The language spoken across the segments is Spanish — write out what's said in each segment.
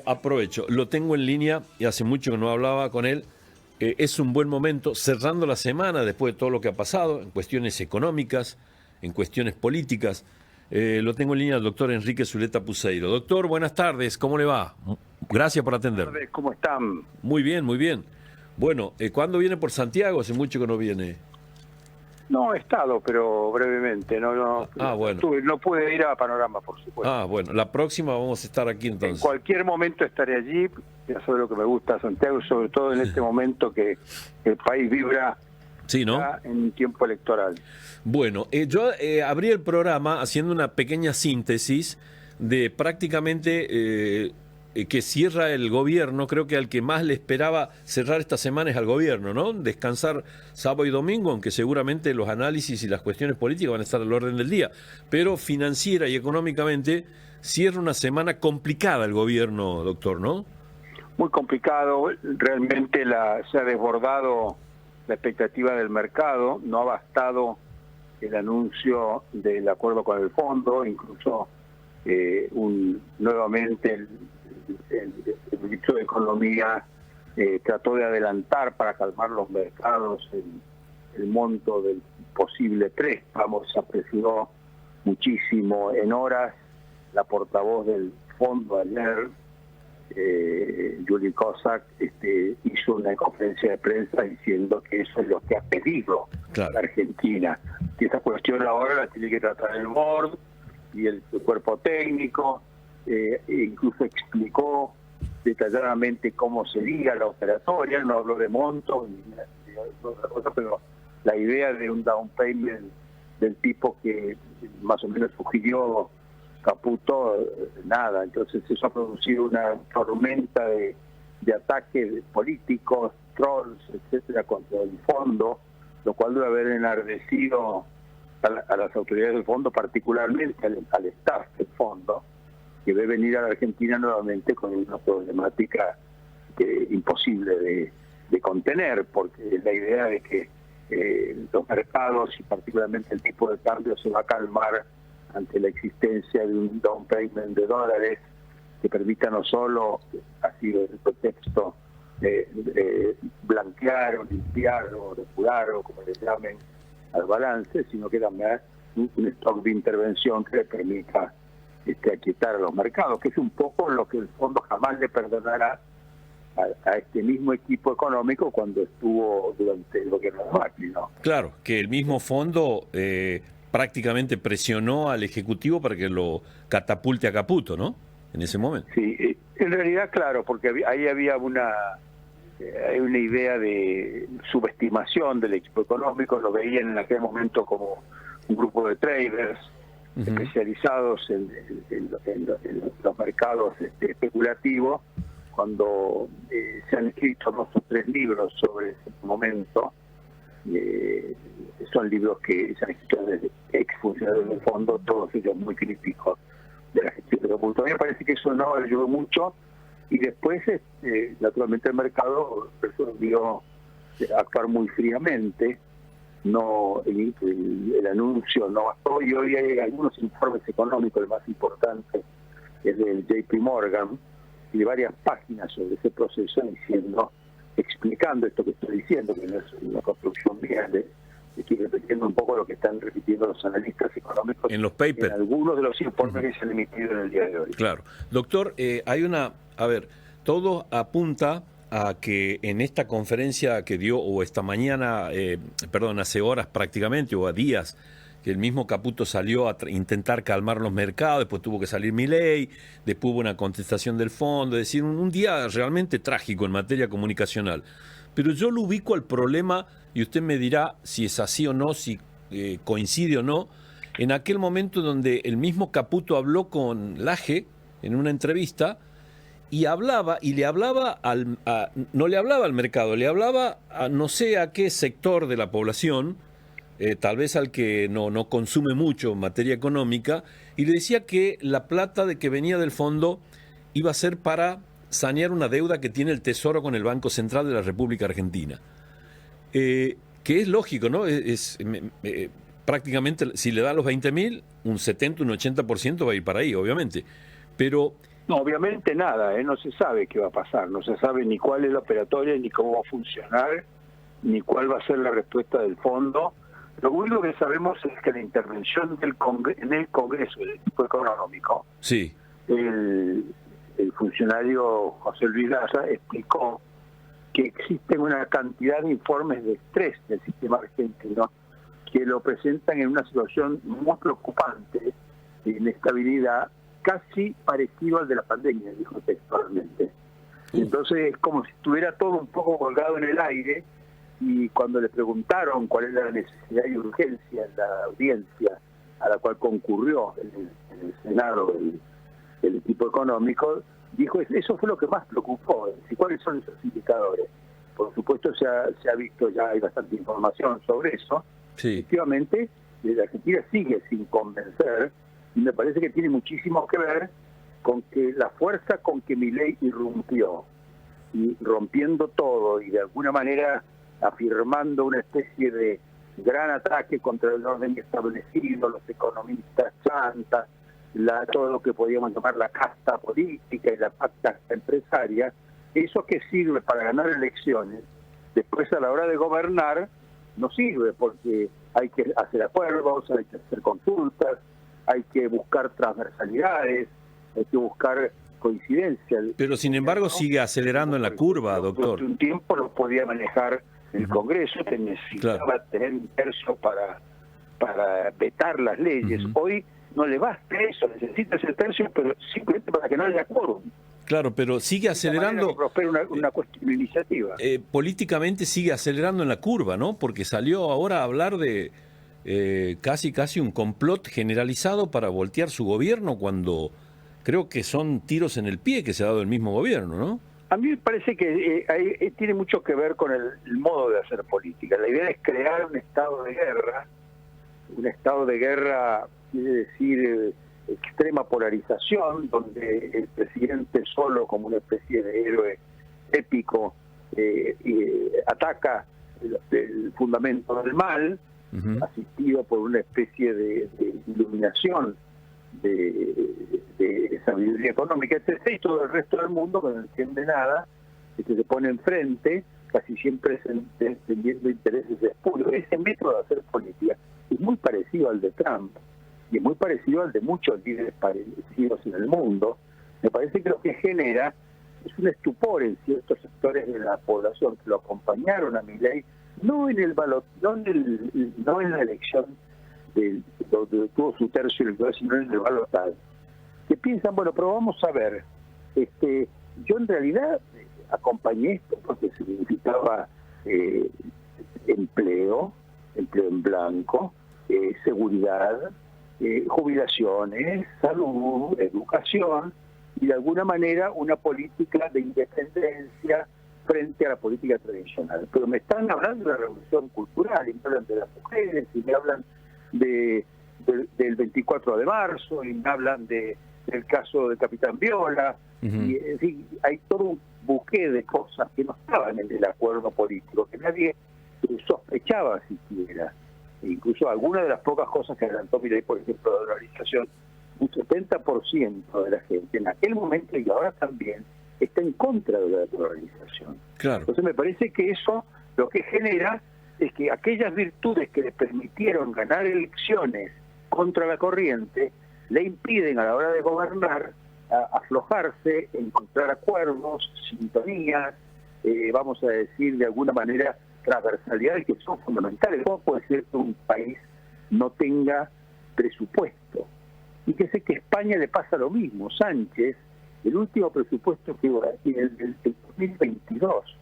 Aprovecho, lo tengo en línea y hace mucho que no hablaba con él. Es un buen momento, cerrando la semana después de todo lo que ha pasado, en cuestiones económicas, en cuestiones políticas. Lo tengo en línea al doctor Enrique Zuleta Puceiro. Doctor, buenas tardes, ¿cómo le va? Gracias por atender. Buenas tardes, ¿cómo están? Muy bien, muy bien. Bueno, ¿cuándo viene por Santiago? Hace mucho que no viene. No he estado, pero brevemente. Bueno. No pude ir a Panorama, por supuesto. Bueno, la próxima vamos a estar aquí En entonces. cualquier momento estaré allí. Ya sabe lo que me gusta Santiago, sobre todo en este momento que el país vibra Sí, ¿no? en un tiempo electoral. Bueno, yo abrí el programa haciendo una pequeña síntesis de prácticamente que cierra el gobierno. Creo que al que más le esperaba cerrar esta semana es al gobierno, ¿no? Descansar sábado y domingo, aunque seguramente los análisis y las cuestiones políticas van a estar al orden del día. Pero financiera y económicamente cierra una semana complicada el gobierno, doctor, ¿no? Muy complicado, realmente se ha desbordado la expectativa del mercado, no ha bastado el anuncio del acuerdo con el fondo, incluso nuevamente el ministro de Economía trató de adelantar para calmar los mercados el monto del posible préstamo, se apresuró muchísimo en horas. La portavoz del fondo ayer, Julie Kozak, hizo una conferencia de prensa diciendo que eso es lo que ha pedido la Argentina, que esa cuestión ahora la tiene que tratar el board y el cuerpo técnico. Incluso explicó detalladamente cómo sería la operatoria, no habló de montos ni otra cosa, pero la idea de un down payment del tipo que más o menos sugirió Caputo, nada. Entonces eso ha producido una tormenta de ataques políticos, trolls, etcétera, contra el fondo, lo cual debe haber enardecido a las autoridades del fondo, particularmente al staff del fondo, que ve venir a la Argentina nuevamente con una problemática imposible de contener, porque es la idea de que los mercados y particularmente el tipo de cambio se va a calmar ante la existencia de un down payment de dólares que permita no solo, así el pretexto, blanquear o limpiar o depurar o como le llamen al balance, sino que también un stock de intervención que le permita aquietar a los mercados, que es un poco lo que el fondo jamás le perdonará a este mismo equipo económico cuando estuvo durante el gobierno de Macri, ¿no? Claro, que el mismo fondo prácticamente presionó al Ejecutivo para que lo catapulte a Caputo, ¿no? En ese momento. Sí, en realidad, claro, porque ahí había una idea de subestimación del equipo económico, lo veían en aquel momento como un grupo de traders especializados en los mercados especulativos. Cuando se han escrito 2 o 3 libros sobre ese momento, son libros que se han escrito desde exfuncionarios del fondo, todos ellos muy críticos de la gestión de Caputo. A mí me parece que eso no ayudó mucho, y después naturalmente el mercado resolvió actuar muy fríamente. No, el anuncio no bastó, y hoy hay algunos informes económicos. El más importante es del JP Morgan, y de varias páginas sobre ese proceso, explicando esto que estoy diciendo, que no es una construcción mía, estoy repitiendo un poco lo que están repitiendo los analistas económicos en los papers, en algunos de los informes que se han emitido en el día de hoy. Claro. Doctor, todo apunta a que en esta conferencia que dio, o esta mañana, hace horas prácticamente, o a días, que el mismo Caputo salió a intentar calmar los mercados, después tuvo que salir Milei, después hubo una contestación del fondo, es decir, un día realmente trágico en materia comunicacional. Pero yo lo ubico al problema, y usted me dirá si es así o no, si coincide o no, en aquel momento donde el mismo Caputo habló con Laje en una entrevista, y le hablaba no le hablaba al mercado, le hablaba a no sé a qué sector de la población, tal vez al que no consume mucho en materia económica, y le decía que la plata que venía del fondo iba a ser para sanear una deuda que tiene el Tesoro con el Banco Central de la República Argentina. Que es lógico, ¿no? Prácticamente, si le da los 20.000, un 70, un 80% va a ir para ahí, obviamente. Pero No, obviamente nada, no se sabe qué va a pasar, no se sabe ni cuál es la operatoria, ni cómo va a funcionar, ni cuál va a ser la respuesta del fondo. Lo único que sabemos es que la intervención en el Congreso del equipo económico, Sí. el funcionario José Luis Daza explicó que existen una cantidad de informes de estrés del sistema argentino que lo presentan en una situación muy preocupante de inestabilidad, casi parecido al de la pandemia, dijo textualmente. Entonces es como si estuviera todo un poco colgado en el aire, y cuando le preguntaron cuál era la necesidad y urgencia en la audiencia a la cual concurrió en el Senado el equipo económico, dijo, eso fue lo que más preocupó, es decir, cuáles son esos indicadores. Por supuesto se ha visto, ya hay bastante información sobre eso. Sí. Efectivamente, la Argentina sigue sin convencer, y me parece que tiene muchísimo que ver con que la fuerza con que Milei irrumpió, y rompiendo todo, y de alguna manera afirmando una especie de gran ataque contra el orden establecido, los economistas chantas, todo lo que podíamos llamar la casta política y la casta empresaria, eso que sirve para ganar elecciones, después a la hora de gobernar no sirve, porque hay que hacer acuerdos, hay que hacer consultas, hay que buscar transversalidades, hay que buscar coincidencias. Pero sin embargo sigue acelerando en la curva, doctor. Durante un tiempo no podía manejar el Congreso, que necesitaba tener un tercio para vetar las leyes. Hoy no le basta eso, necesita ese tercio, pero simplemente para que no haya quórum. Claro, pero sigue acelerando. Una cuestión iniciativa. Políticamente sigue acelerando en la curva, ¿no? Porque salió ahora a hablar de casi un complot generalizado para voltear su gobierno, cuando creo que son tiros en el pie que se ha dado el mismo gobierno, ¿no? A mí me parece que tiene mucho que ver con el modo de hacer política. La idea es crear un estado de guerra, quiere decir extrema polarización, donde el presidente solo, como una especie de héroe épico, ataca el fundamento del mal, asistido por una especie de iluminación de sabiduría económica, etc. Y todo el resto del mundo, que no entiende nada, que se pone enfrente, casi siempre defendiendo intereses espurios. Ese método de hacer política es muy parecido al de Trump, y es muy parecido al de muchos líderes parecidos en el mundo. Me parece que lo que genera es un estupor en ciertos sectores de la población que lo acompañaron a Milei, no en la elección donde tuvo su tercio electoral, sino en el balotaje, que piensan, bueno, pero vamos a ver, yo en realidad acompañé esto porque significaba empleo en blanco, seguridad, jubilaciones, salud, educación, y de alguna manera una política de independencia frente a la política tradicional. Pero me están hablando de la revolución cultural, y me hablan de las mujeres, y me hablan del 24 de marzo, y me hablan del caso del Capitán Viola, y en fin, hay todo un buque de cosas que no estaban en el acuerdo político, que nadie sospechaba siquiera. E incluso algunas de las pocas cosas que adelantó Milei, por ejemplo, la dolarización, un 70% de la gente en aquel momento y ahora también está en contra de la dolarización. Claro. Entonces me parece que eso lo que genera es que aquellas virtudes que le permitieron ganar elecciones contra la corriente le impiden a la hora de gobernar aflojarse, encontrar acuerdos, sintonías, vamos a decir de alguna manera transversalidades que son fundamentales. ¿Cómo puede ser que un país no tenga presupuesto? Y que sé que a España le pasa lo mismo. Sánchez, el último presupuesto que hubo en el 2022,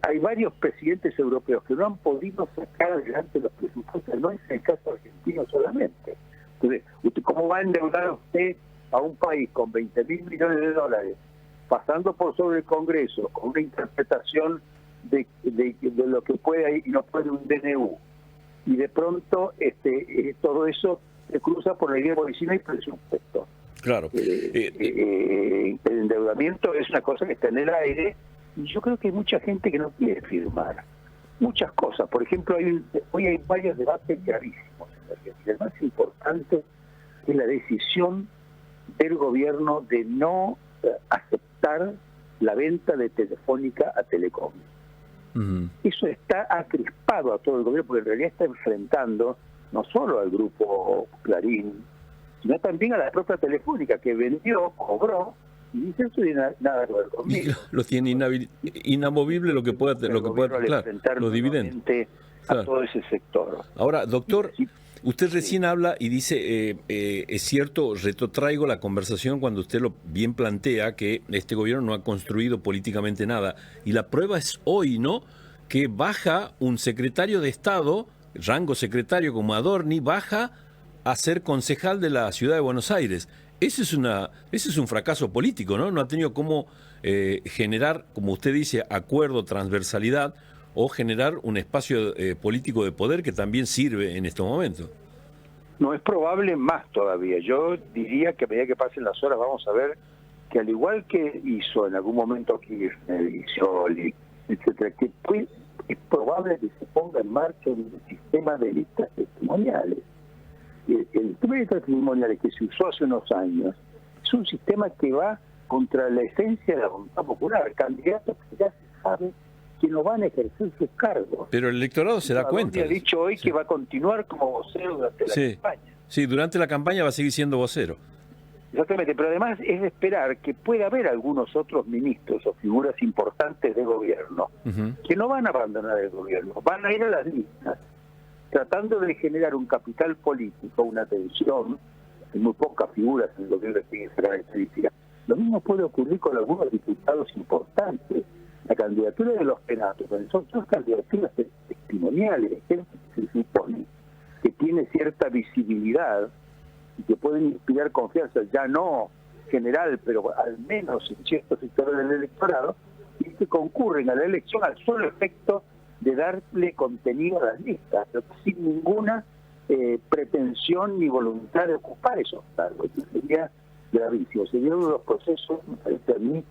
hay varios presidentes europeos que no han podido sacar adelante los presupuestos, no es el caso argentino solamente. Entonces, ¿cómo va a endeudar usted a un país con 20.000 millones de dólares, pasando por sobre el Congreso, con una interpretación de lo que puede y no puede un DNU, y de pronto todo eso se cruza por la idea de si no hay presupuesto? Claro. El endeudamiento es una cosa que está en el aire, y yo creo que hay mucha gente que no quiere firmar muchas cosas. Por ejemplo, hoy hay varios debates gravísimos en la Argentina. El más importante es la decisión del gobierno de no aceptar la venta de Telefónica a Telecom. Eso está acrispado a todo el gobierno, porque en realidad está enfrentando no solo al grupo Clarín, sino también a la propia Telefónica, que vendió, cobró, y dice: eso no tiene nada que ver conmigo. Lo tiene inamovible lo que pueda, claro, los dividendos. A todo ese sector. Ahora, doctor, Sí. usted recién habla y dice, es cierto, retrotraigo la conversación cuando usted lo bien plantea, que este gobierno no ha construido políticamente nada. Y la prueba es hoy, ¿no?, que baja un secretario de Estado, rango secretario como Adorni, baja a ser concejal de la ciudad de Buenos Aires. Ese es un fracaso político, ¿no? No ha tenido cómo generar, como usted dice, acuerdo, transversalidad, o generar un espacio político de poder que también sirve en estos momentos. No, es probable más todavía. Yo diría que a medida que pasen las horas vamos a ver que, al igual que hizo en algún momento Kirchner y Scioli, etcétera, que es probable que se ponga en marcha un sistema de listas testimoniales. El sistema de listas testimoniales que se usó hace unos años es un sistema que va contra la esencia de la voluntad popular. Candidatos que ya se sabe que no van a ejercer sus cargos. Pero el electorado se da cuenta. Ha dicho hoy que va a continuar como vocero durante la campaña. Sí, durante la campaña va a seguir siendo vocero. Exactamente, pero además es de esperar que pueda haber algunos otros ministros o figuras importantes de gobierno que no van a abandonar el gobierno, van a ir a las listas tratando de generar un capital político, una tensión. Hay muy pocas figuras en el gobierno que tienen esa característica. Lo mismo puede ocurrir con algunos diputados importantes. La candidatura de los Penatos son dos candidaturas testimoniales, gente que se supone que tiene cierta visibilidad y que pueden inspirar confianza, ya no general, pero al menos en ciertos sectores del electorado, y que concurren a la elección al solo efecto de darle contenido a las listas, pero sin ninguna pretensión ni voluntad de ocupar esos cargos. Eso sería gravísimo. Sería uno de los procesos, me parece a mí,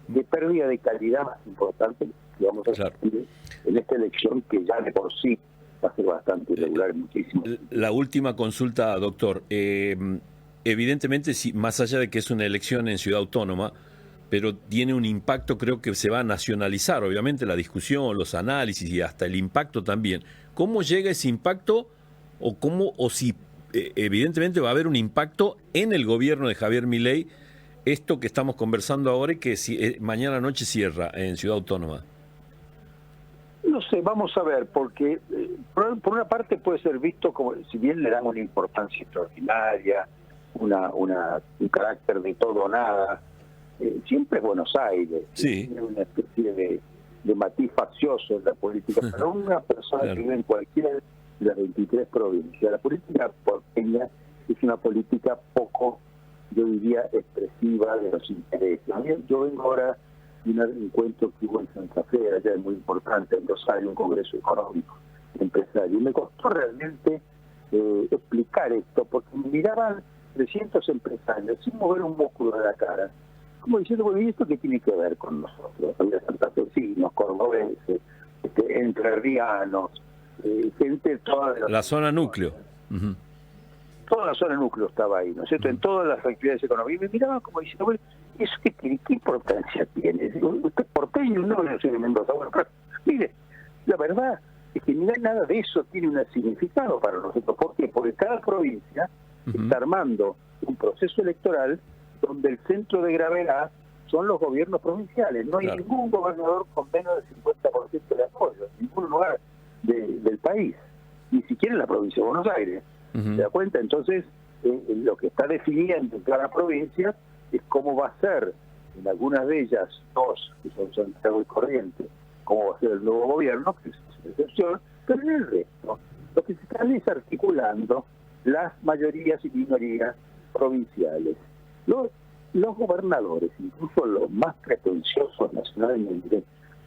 de pérdida de calidad más importante que vamos a sufrir en esta elección, que ya de por sí va a ser bastante irregular muchísimo. La última consulta, doctor. Evidentemente, más allá de que es una elección en Ciudad Autónoma, pero tiene un impacto, creo que se va a nacionalizar, obviamente, la discusión, los análisis y hasta el impacto también. ¿Cómo llega ese impacto o si evidentemente va a haber un impacto en el gobierno de Javier Milei, esto que estamos conversando ahora y que mañana noche cierra en Ciudad Autónoma? No sé, vamos a ver, porque por una parte puede ser visto como, si bien le dan una importancia extraordinaria, un carácter de todo o nada, siempre es Buenos Aires, tiene una especie de matiz faccioso en la política, pero una persona que vive en cualquiera de las 23 provincias, la política porteña es una política poco, yo diría, expresiva de los intereses. Yo vengo ahora de un encuentro que hubo en Santa Fe, allá es muy importante, en Rosario, un congreso económico empresario. Y me costó realmente explicar esto, porque me miraban 300 empresarios sin mover un músculo de la cara, como diciendo: bueno, ¿y esto qué tiene que ver con nosotros? Había santafesinos, cordobeses, entrerrianos, gente de toda la zona núcleo. Toda la zona núcleo estaba ahí, ¿no es cierto? En todas las actividades económicas. Y me miraban como diciendo: bueno, ¿eso qué importancia tiene? Usted porteño, no, yo soy de Mendoza. Bueno, pero, mire, la verdad es que nada de eso tiene un significado para nosotros. ¿Por qué? Porque cada provincia está armando un proceso electoral donde el centro de gravedad son los gobiernos provinciales. No hay ningún gobernador con menos del 50% de apoyo en ningún lugar del país, ni siquiera en la provincia de Buenos Aires. ¿Se da cuenta? Entonces, lo que está definiendo en cada provincia es cómo va a ser, en algunas de ellas, dos, que son Santiago y Corrientes, cómo va a ser el nuevo gobierno, que es una excepción, pero en el resto, lo que se están es articulando las mayorías y minorías provinciales. Los gobernadores, incluso los más pretenciosos nacionalmente,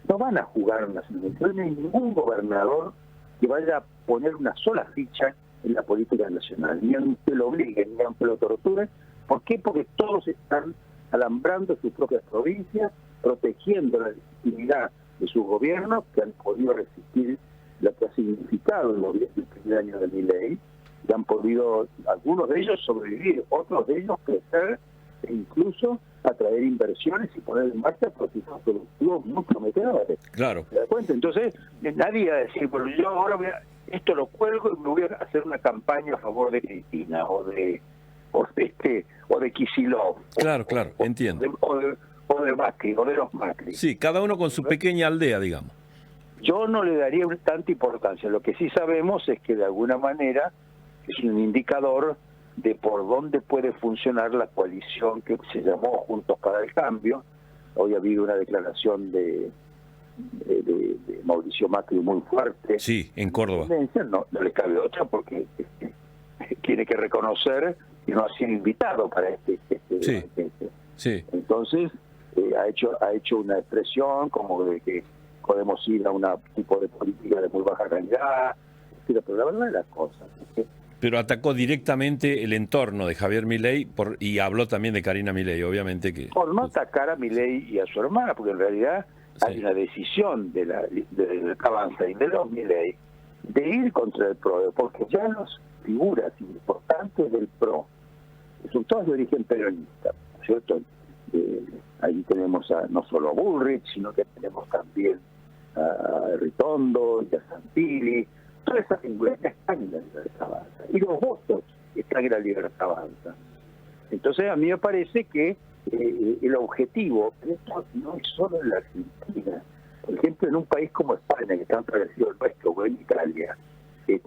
no van a jugar nacionalmente. No hay ningún gobernador que vaya a poner una sola ficha en la política nacional, ni aunque lo obliguen, ni aunque lo torturen. ¿Por qué? Porque todos están alambrando sus propias provincias, protegiendo la legitimidad de sus gobiernos, que han podido resistir lo que ha significado el gobierno del primer año de Milei, y han podido, algunos de ellos, sobrevivir, otros de ellos crecer e incluso atraer inversiones y poner en marcha procesos productivos muy prometedores. Claro. ¿Te das cuenta? Entonces, nadie va a decir, bueno, yo ahora esto lo cuelgo y me voy a hacer una campaña a favor de Cristina o de Kicillof. Claro, entiendo. O de Macri, o de los Macri. Sí, cada uno con su pequeña aldea, digamos. Yo no le daría tanta importancia. Lo que sí sabemos es que de alguna manera es un indicador de por dónde puede funcionar la coalición que se llamó Juntos para el Cambio. Hoy ha habido una declaración de Mauricio Macri muy fuerte. Sí, en Córdoba. No le cabe otra porque tiene que reconocer que no ha sido invitado para este Sí. Entonces ha hecho una expresión como de que podemos ir a un tipo de política de muy baja calidad, pero la verdad de las cosas es que Pero atacó directamente el entorno de Javier Milei y habló también de Karina Milei, obviamente que... por no atacar a Milei y a su hermana, porque en realidad hay una decisión de Avanza y de los Milei de ir contra el PRO, porque ya las figuras importantes del PRO son todas de origen peronista, ¿cierto? Ahí tenemos no solo a Bullrich, sino que tenemos también a Ritondo y a Santilli. Todas esas figuras están en la Libertad Avanza y los votos están en la Libertad Avanza. Entonces a mí me parece que el objetivo, esto no es solo en la Argentina, por ejemplo en un país como España, que está parecido al nuestro, o en Italia, es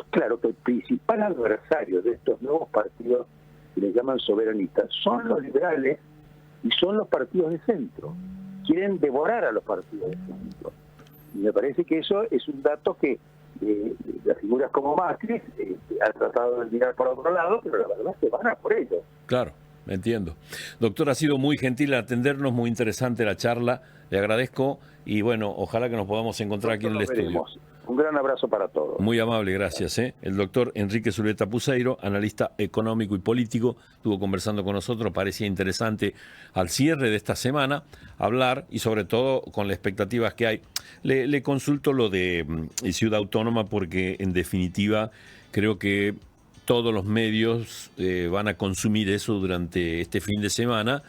claro que el principal adversario de estos nuevos partidos que le llaman soberanistas son los liberales y son los partidos de centro. Quieren devorar a los partidos de centro. Y me parece que eso es un dato que las figuras como Macri han tratado de mirar por otro lado, pero la verdad es que van a por ellos. Claro, entiendo. Doctor, ha sido muy gentil en atendernos, muy interesante la charla, le agradezco y bueno, ojalá que nos podamos encontrar aquí en el estudio. Un gran abrazo para todos. Muy amable, gracias. El doctor Enrique Zuleta Puseiro, analista económico y político, estuvo conversando con nosotros. Parecía interesante al cierre de esta semana hablar y sobre todo con las expectativas que hay. Le consulto lo de Ciudad Autónoma porque en definitiva creo que todos los medios van a consumir eso durante este fin de semana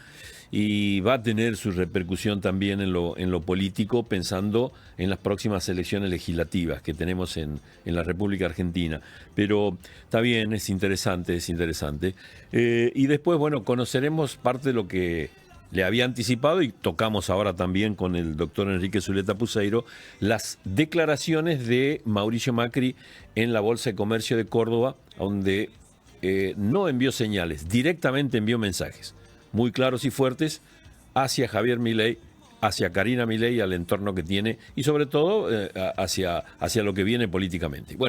y va a tener su repercusión también en lo político, pensando en las próximas elecciones legislativas que tenemos en la República Argentina. Pero está bien, es interesante. Y después, bueno, conoceremos parte de lo que le había anticipado y tocamos ahora también con el doctor Enrique Zuleta Puseiro, las declaraciones de Mauricio Macri en la Bolsa de Comercio de Córdoba, donde no envió señales, directamente envió mensajes muy claros y fuertes hacia Javier Milei, hacia Karina Milei, al entorno que tiene y sobre todo hacia lo que viene políticamente. Bueno,